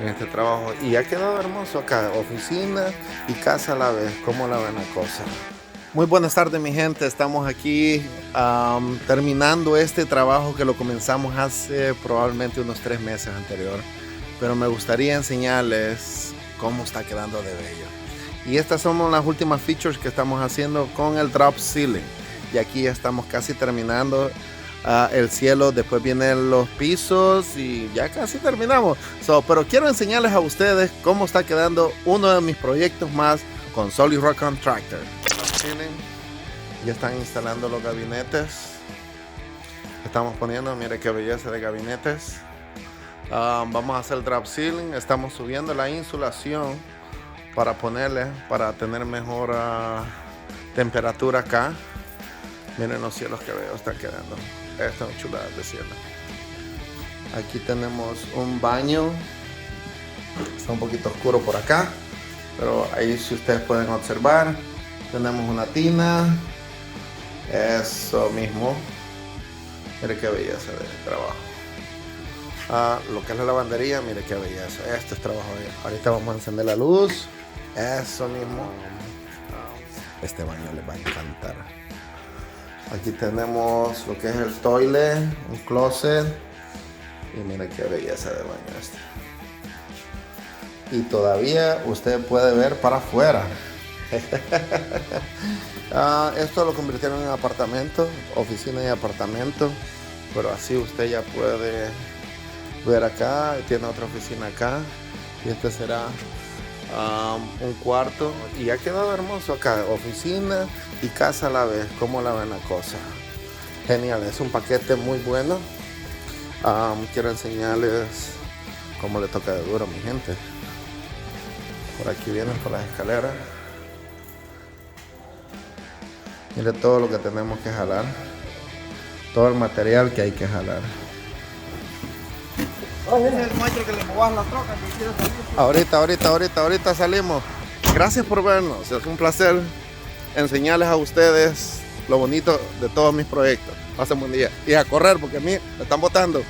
en este trabajo y ha quedado hermoso acá, oficina y casa a la vez. ¿Cómo la ven la cosa? Muy buenas tardes, mi gente. Estamos aquí terminando este trabajo que lo comenzamos hace probablemente unos 3 meses anterior, pero me gustaría enseñarles cómo está quedando de bello. Y estas son las últimas features que estamos haciendo con el drop ceiling. Y aquí ya estamos casi terminando el cielo, después vienen los pisos y ya casi terminamos. Pero quiero enseñarles a ustedes cómo está quedando uno de mis proyectos más con Solid Rock Contractor. Ya están instalando los gabinetes. Estamos poniendo, mire qué belleza de gabinetes. Vamos a hacer el drop ceiling. Estamos subiendo la insulación para ponerle, para tener mejor temperatura acá. Miren los cielos que veo, están quedando. Estas son chuladas de cielo. Aquí tenemos un baño. Está un poquito oscuro por acá, pero ahí, si ustedes pueden observar, tenemos una tina. Eso mismo. Mire qué belleza de trabajo. Lo que es la lavandería, mire qué belleza. Este es trabajo. Ahorita vamos a encender la luz. Eso mismo. Este baño les va a encantar. Aquí tenemos lo que es el toilet, un closet. Y mira qué belleza de baño este. Y todavía usted puede ver para afuera. Esto lo convirtieron en apartamento, oficina y apartamento. Pero así usted ya puede ver acá. Tiene otra oficina acá. Y este será un cuarto. Y ha quedado hermoso acá. Oficina y casa a la vez. ¿Cómo la ven la cosa? Genial, es un paquete muy bueno. Quiero enseñarles cómo le toca de duro, mi gente. Por aquí vienen por las escaleras. Mire todo lo que tenemos que jalar. Todo el material que hay que jalar. Ese es el maestro que le movas la troca que quiere salir. Ahorita salimos. Gracias por vernos. Es un placer enseñarles a ustedes lo bonito de todos mis proyectos. Pasen buen día. Y a correr porque a mí me están botando.